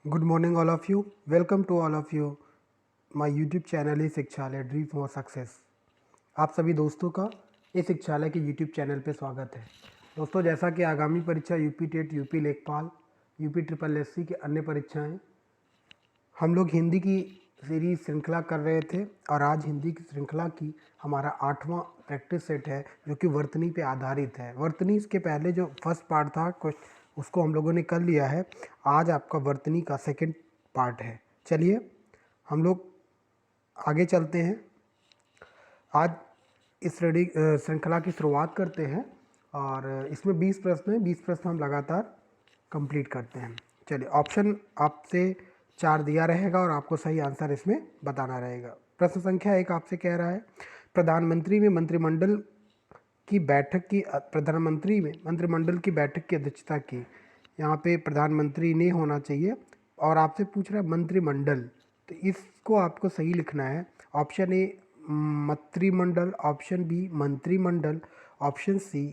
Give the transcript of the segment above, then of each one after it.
Good morning, all of you. Welcome to all of you. My YouTube channel है शिक्षालय dream for success. आप सभी दोस्तों का इस शिक्षालय के YouTube चैनल पे स्वागत है। दोस्तों, जैसा कि आगामी परीक्षा यूपी टेट, यूपी लेखपाल, यूपी ट्रिपल एससी की अन्य परीक्षाएं, हम लोग हिंदी की सीरीज श्रृंखला कर रहे थे और आज हिंदी की श्रृंखला की हमारा 8वां प्रैक्टिस सेट है जो कि वर्तनी पे आधारित है। वर्तनी के पहले जो फर्स्ट पार्ट था उसको हम लोगों ने कर लिया है। आज आपका वर्तनी का सेकंड पार्ट है। चलिए हम लोग आगे चलते हैं। आज इस श्रृंखला की शुरुआत करते हैं और इसमें 20 प्रश्न हैं। 20 प्रश्न हम लगातार कंप्लीट करते हैं। चलिए, ऑप्शन आपसे 4 दिया रहेगा और आपको सही आंसर इसमें बताना रहेगा। प्रश्न संख्या 1 आपसे कह रहा है, प्रधानमंत्री में मंत्रिमंडल की बैठक की प्रधानमंत्री में मंत्रिमंडल की बैठक की अध्यक्षता की। यहाँ पे प्रधानमंत्री ने होना चाहिए और आपसे पूछ रहा है मंत्रिमंडल, तो इसको आपको सही लिखना है। ऑप्शन ए मंत्रिमंडल, ऑप्शन बी मंत्रिमंडल, ऑप्शन सी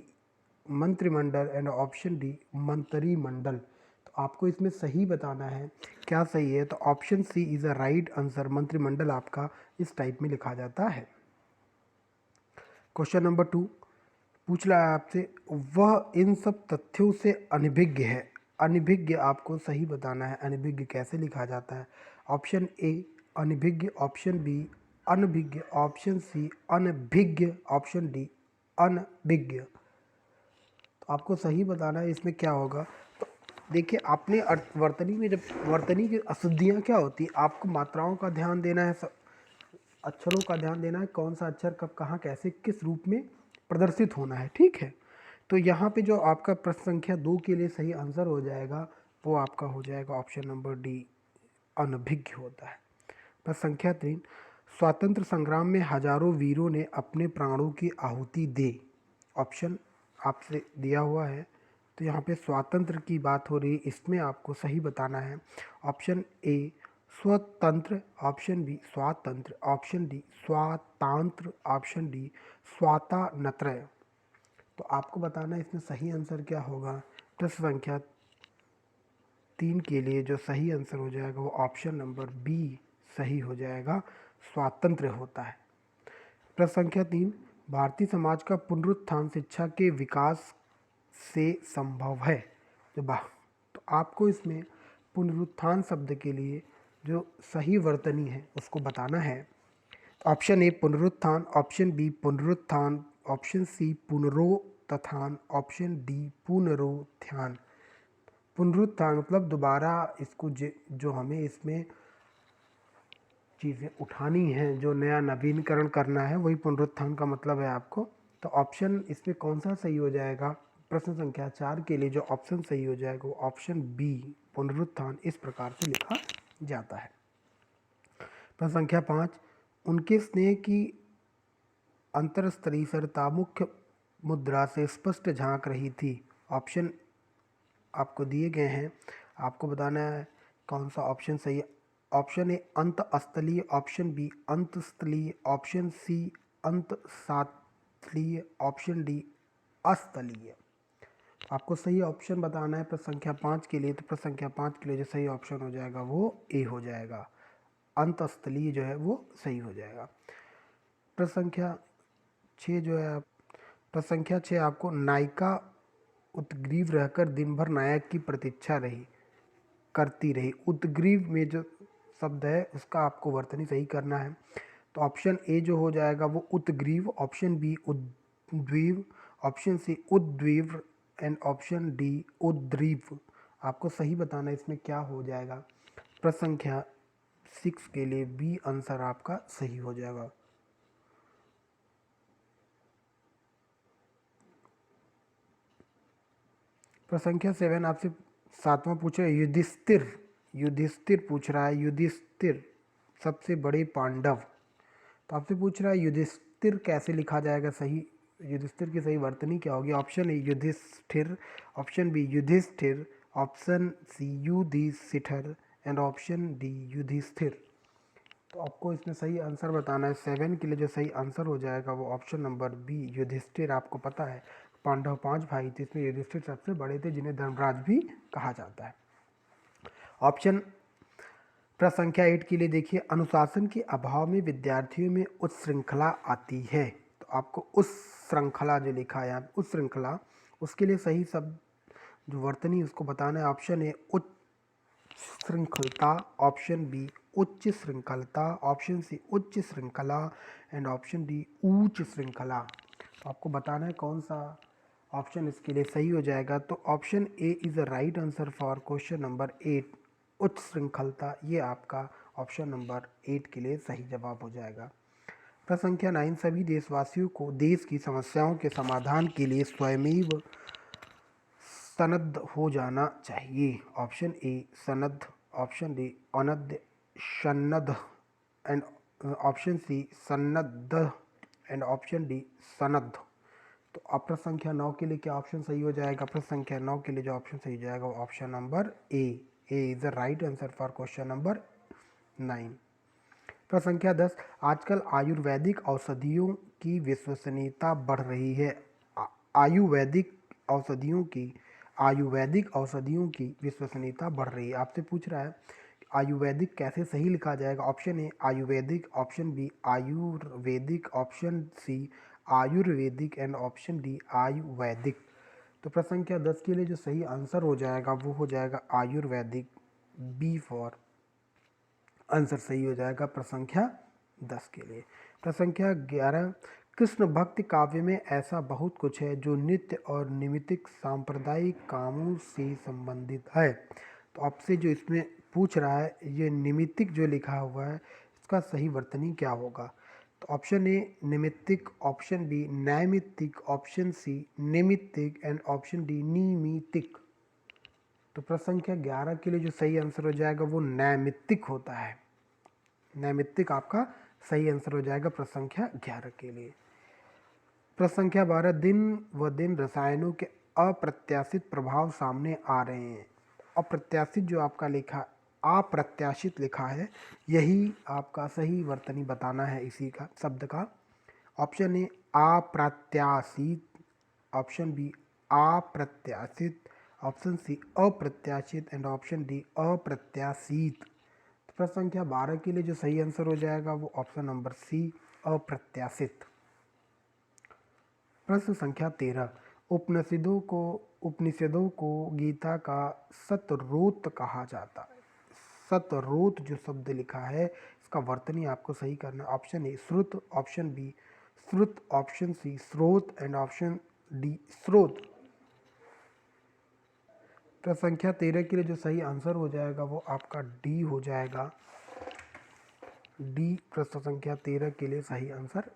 मंत्रिमंडल एंड ऑप्शन डी मंत्रिमंडल। तो आपको इसमें सही बताना है क्या सही है। तो option C is a right answer. मंत्रिमंडल आपका इस टाइप में लिखा जाता है। क्वेश्चन नंबर 2 पूछ रहा है आपसे, वह इन सब तथ्यों से अनभिज्ञ है। अनभिज्ञ आपको सही बताना है। अनभिज्ञ कैसे लिखा जाता है। ऑप्शन ए अनभिज्ञ, ऑप्शन बी अनभिज्ञ, ऑप्शन सी अनभिज्ञ, ऑप्शन डी अनभिज्ञ। तो आपको सही बताना है इसमें क्या होगा। तो देखिए, आपने वर्तनी में जब वर्तनी की अशुद्धियाँ क्या होती है, आपको मात्राओं का ध्यान देना है, अक्षरों का ध्यान देना है, कौन सा अक्षर कब कहाँ कैसे किस रूप में प्रदर्शित होना है। ठीक है, तो यहाँ पे जो आपका प्रश्न संख्या 2 के लिए सही आंसर हो जाएगा वो आपका हो जाएगा ऑप्शन नंबर डी, अनभिज्ञ होता है। प्रश्न संख्या 3, स्वातंत्र संग्राम में हजारों वीरों ने अपने प्राणों की आहुति दे। ऑप्शन आपसे दिया हुआ है, तो यहाँ पे स्वातंत्र की बात हो रही है, इसमें आपको सही बताना है। ऑप्शन ए स्वतंत्र, ऑप्शन बी स्वातंत्र, ऑप्शन डी स्वातांत्र, ऑप्शन डी स्वातानत्रय। तो आपको बताना है इसमें सही आंसर क्या होगा। प्रश्न संख्या 3 के लिए जो सही आंसर हो जाएगा वो ऑप्शन नंबर बी सही हो जाएगा, स्वातंत्र्य होता है। प्रश्न संख्या 3, भारतीय समाज का पुनरुत्थान शिक्षा के विकास से संभव है। तो आपको इसमें पुनरुत्थान शब्द के लिए जो सही वर्तनी है उसको बताना है। ऑप्शन ए पुनरुत्थान, ऑप्शन बी पुनरुत्थान, ऑप्शन सी पुनरोत्थान, ऑप्शन डी पुनरोत्थान। पुनरुत्थान मतलब दोबारा इसको जो हमें इसमें चीज़ें उठानी हैं, जो नया नवीनीकरण करना है, वही पुनरुत्थान का मतलब है आपको। तो ऑप्शन इसमें कौन सा सही हो जाएगा। प्रश्न संख्या 4 के लिए जो ऑप्शन सही हो जाएगा वो ऑप्शन बी पुनरुत्थान इस प्रकार से लिखा जाता है। प्रश्न संख्या 5, उनके स्नेह की अंतरस्त्रीसरता मुख्य मुद्रा से स्पष्ट झांक रही थी। ऑप्शन आपको दिए गए हैं, आपको बताना है कौन सा ऑप्शन सही है। ऑप्शन ए अंतस्थलीय, ऑप्शन बी अंतस्थलीय, ऑप्शन सी अंतसातलीय, ऑप्शन डी अस्थलीय। आपको सही ऑप्शन बताना है प्रश्न संख्या 5 के लिए। तो प्रश्न संख्या 5 के लिए जो सही ऑप्शन हो जाएगा वो ए हो जाएगा, अंतस्थलीय जो है वो सही हो जाएगा। प्रश्न संख्या 6 जो है, प्रश्न संख्या 6 आपको, नायिका उत्ग्रीव रहकर दिन भर नायक की प्रतीक्षा करती रही। उत्ग्रीव में जो शब्द है उसका आपको वर्तनी सही करना है। तो ऑप्शन ए जो हो जाएगा वो उत्ग्रीव, ऑप्शन बी उद्वीव, ऑप्शन सी उद्वीव एंड ऑप्शन डी उद्रीव। आपको सही बताना है इसमें क्या हो जाएगा। प्रश्न संख्या 6 के लिए बी आंसर आपका सही हो जाएगा। प्रश्न संख्या 7 आपसे 7वां पूछ रहा है, युधिष्ठिर। युधिष्ठिर पूछ रहा है, युधिष्ठिर सबसे बड़े पांडव। तो आपसे पूछ रहा है युधिष्ठिर कैसे लिखा जाएगा सही, युधिष्ठिर की सही वर्तनी क्या होगी। Option A Yudhishthir, option B Yudhishthir, option C Yudhishthir and option D Yudhishthir. तो आपको इसमें सही आंसर बताना है। 7 के लिए जो सही आंसर हो जाएगा वो ऑप्शन नंबर बी युधिष्ठिर। आपको पता है पांडव 5 भाई थे, इसमें युधिष्ठिर सबसे बड़े थे जिन्हें धर्मराज भी कहा जाता है। ऑप्शन प्रश्न संख्या 8 के लिए देखिए, अनुशासन के अभाव में विद्यार्थियों में उच्छृंखला आती है। तो आपको उस श्रृंखला जो लिखा है यहाँ, उस श्रृंखला, उसके लिए सही शब्द जो वर्तनी उसको बताना है। ऑप्शन ए उच्च श्रृंखलता, ऑप्शन बी उच्च श्रृंखलता, ऑप्शन सी उच्च श्रृंखला एंड ऑप्शन डी उच्च श्रृंखला। तो आपको बताना है कौन सा ऑप्शन इसके लिए सही हो जाएगा। तो option A is the right answer for question number 8, उच्च श्रृंखलता। ये आपका ऑप्शन नंबर 8 के लिए सही जवाब हो जाएगा। प्रश्न संख्या 9, सभी देशवासियों को देश की समस्याओं के समाधान के लिए स्वयमेव सनद्ध हो जाना चाहिए। ऑप्शन ए सनद्ध, ऑप्शन डी अनद्ध, सन्नद्ध एंड ऑप्शन सी सन्नद्ध एंड ऑप्शन डी सनद्ध। तो अब प्रश्न संख्या 9 के लिए क्या ऑप्शन सही हो जाएगा? प्रश्न संख्या 9 के लिए जो ऑप्शन सही हो जाएगा वो option number A is the right answer for question number 9। प्रश्न संख्या 10, आजकल आयुर्वेदिक औषधियों की विश्वसनीयता बढ़ रही है। आयुर्वेदिक औषधियों की विश्वसनीयता बढ़ रही है। आपसे पूछ रहा है आयुर्वेदिक कैसे सही लिखा जाएगा। Option A ayurvedic, option B ayurvedic, option C ayurvedic and option D ayurvedic. तो प्रश्न संख्या 10 के लिए जो सही आंसर हो जाएगा वो हो जाएगा आयुर्वेदिक, बी फॉर आंसर सही हो जाएगा प्रश्न संख्या 10 के लिए। प्रश्न संख्या 11, कृष्ण भक्ति काव्य में ऐसा बहुत कुछ है जो नित्य और निमित्तिक सांप्रदायिक कामों से संबंधित है। तो आपसे जो इसमें पूछ रहा है ये निमित्तिक जो लिखा हुआ है इसका सही वर्तनी क्या होगा। तो ऑप्शन ए निमित्तिक, ऑप्शन बी नैमित्तिक, ऑप्शन सी निमित्तिक एंड ऑप्शन डी निमित्तिक। तो प्रश्न संख्या 11 के लिए जो सही आंसर हो जाएगा वो नैमित्तिक होता है। नैमित्तिक आपका सही आंसर हो जाएगा प्रश्न संख्या 11 के लिए। प्रश्न संख्या 12, दिन व दिन रसायनों के अप्रत्याशित प्रभाव सामने आ रहे हैं। अप्रत्याशित जो आपका लिखा, अप्रत्याशित लिखा है, यही आपका सही वर्तनी बताना है इसी का शब्द का। ऑप्शन ए अप्रत्याशित, ऑप्शन बी अप्रत्याशित, ऑप्शन सी अप्रत्याशित एंड ऑप्शन डी अप्रत्याशित। तो प्रश्न संख्या 12 के लिए जो सही आंसर हो जाएगा वो ऑप्शन नंबर सी अप्रत्याशित। प्रश्न संख्या 13, उपनिषदों को गीता का सतरोत कहा जाता है। सतरोत जो शब्द लिखा है इसका वर्तनी आपको सही करना है। ऑप्शन ए श्रुत, ऑप्शन बी श्रुत, ऑप्शन सी स्रोत एंड ऑप्शन डी स्रोत। प्रश्न संख्या 13 के लिए जो सही आंसर हो जाएगा वो आपका डी हो जाएगा। डी प्रश्न संख्या 13 के लिए सही आंसर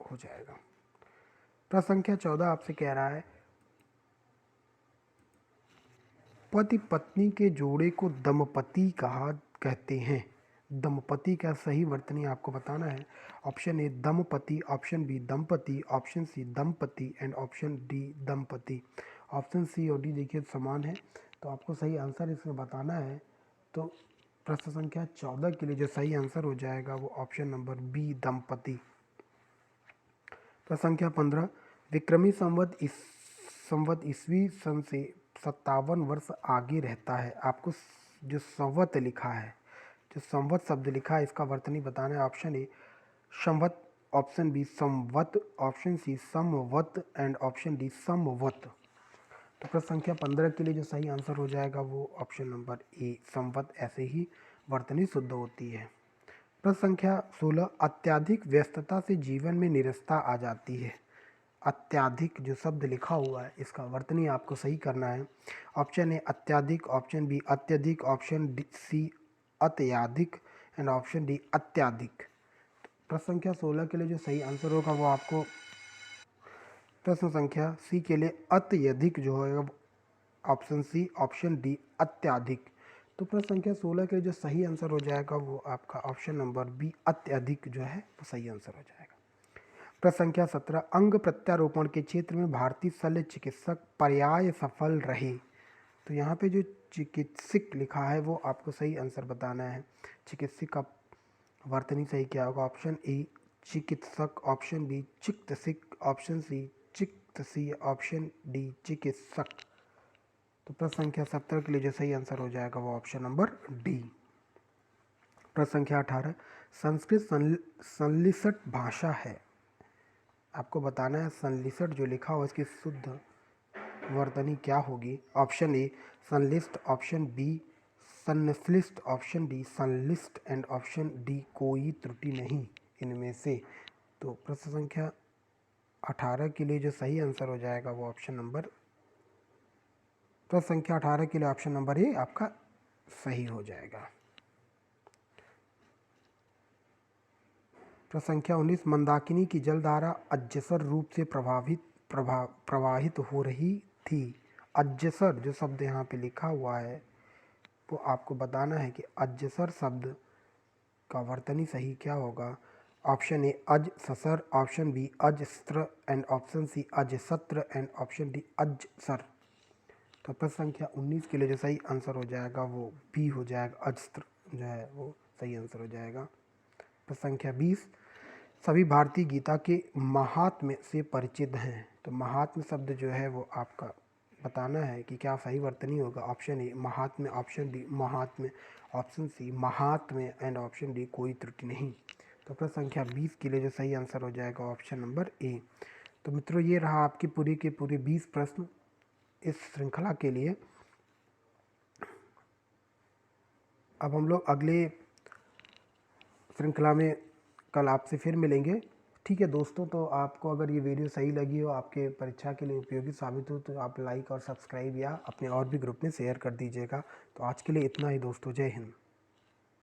हो जाएगा। प्रश्न संख्या 14 आपसे कह रहा है पति पत्नी के जोड़े को दंपति कहते हैं। दंपति का सही वर्तनी आपको बताना है। ऑप्शन ए दंपति, ऑप्शन बी दंपति, ऑप्शन सी दंपति एंड ऑप्शन डी दंपति। ऑप्शन सी और डी देखिए समान है तो आपको सही आंसर इसमें बताना है। तो प्रश्न संख्या 14 के लिए जो सही आंसर हो जाएगा वो ऑप्शन नंबर बी दंपति। प्रश्न संख्या 15, विक्रमी संवत ईस्वी सन से 57 वर्ष आगे रहता है। आपको जो संवत लिखा है, जो संवत शब्द लिखा है इसका वर्तनी बताना है। ऑप्शन ए संवत, ऑप्शन बी संवत, ऑप्शन सी समवत एंड ऑप्शन डी समवत। तो प्रश्न संख्या 15 के लिए जो सही आंसर हो जाएगा वो ऑप्शन नंबर ए संवत, ऐसे ही वर्तनी शुद्ध होती है। प्रश्न संख्या 16, अत्यधिक व्यस्तता से जीवन में निरस्ता आ जाती है। अत्यधिक जो शब्द लिखा हुआ है इसका वर्तनी आपको सही करना है। ऑप्शन ए अत्यधिक, ऑप्शन बी अत्यधिक, ऑप्शन सी अत्यधिक एंड ऑप्शन डी अत्यधिक। प्रश्न संख्या 16 के लिए जो सही आंसर होगा वो आपको प्रश्न संख्या सी के लिए अत्यधिक जो होगा ऑप्शन सी, ऑप्शन डी अत्यधिक। तो प्रश्न संख्या 16 के लिए जो सही आंसर हो जाएगा वो आपका ऑप्शन नंबर बी अत्यधिक जो है वो सही आंसर हो जाएगा। प्रश्न संख्या 17, अंग प्रत्यारोपण के क्षेत्र में भारतीय शल्य चिकित्सक पर्याय सफल रहे। तो यहाँ पे जो चिकित्सक लिखा है वो आपको सही आंसर बताना है। चिकित्सक का वर्तनी सही क्या होगा। ऑप्शन ए चिकित्सक, ऑप्शन बी चिकित्सक, ऑप्शन सी चिकित्सी, ऑप्शन डी चिकित्सक। तो प्रश्न संख्या 17 के लिए जो सही आंसर हो जाएगा वो ऑप्शन नंबर डी। प्रश्न संख्या 18, संस्कृत संलिष्ट भाषा है। आपको बताना है संलिष्ट जो लिखा हुआ इसकी शुद्ध वर्तनी क्या होगी। ऑप्शन ए संलिष्ट, ऑप्शन बी संश्लिष्ट, ऑप्शन डी संलिष्ट एंड ऑप्शन डी कोई त्रुटि नहीं इनमें से। तो प्रश्न संख्या 18 के लिए जो सही आंसर हो जाएगा वो ऑप्शन नंबर, प्रश्न संख्या 18 के लिए ऑप्शन नंबर ए आपका सही हो जाएगा। प्रश्न संख्या 19, मंदाकिनी की जलधारा अजसर रूप से प्रवाहित हो रही थी। अजसर जो शब्द यहाँ पे लिखा हुआ है वो आपको बताना है कि अजसर शब्द का वर्तनी सही क्या होगा। ऑप्शन ए अज ससर, ऑप्शन बी अजस्त्र एंड ऑप्शन सी अजसत्र एंड ऑप्शन डी अजसर। तो प्रश्न संख्या 19 के लिए जो सही आंसर हो जाएगा वो बी हो जाएगा, अजस्त्र जो है वो सही आंसर हो जाएगा। प्रश्न संख्या 20, सभी भारतीय गीता के महात्म्य से परिचित हैं। तो महात्म्य शब्द जो है वो आपका बताना है कि क्या सही वर्तनी होगा। ऑप्शन ए महात्म्य, ऑप्शन डी महात्म्य, ऑप्शन सी महात्म्य एंड ऑप्शन डी कोई त्रुटि नहीं। तो प्रश्न संख्या 20 के लिए जो सही आंसर हो जाएगा ऑप्शन नंबर ए। तो मित्रों ये रहा आपके पूरे के पूरे 20 प्रश्न इस श्रृंखला के लिए। अब हम लोग अगले श्रृंखला में कल आपसे फिर मिलेंगे। ठीक है दोस्तों, तो आपको अगर ये वीडियो सही लगी हो, आपके परीक्षा के लिए उपयोगी साबित हो, तो आप लाइक और सब्सक्राइब या अपने और भी ग्रुप में शेयर कर दीजिएगा। तो आज के लिए इतना ही दोस्तों, जय हिंद।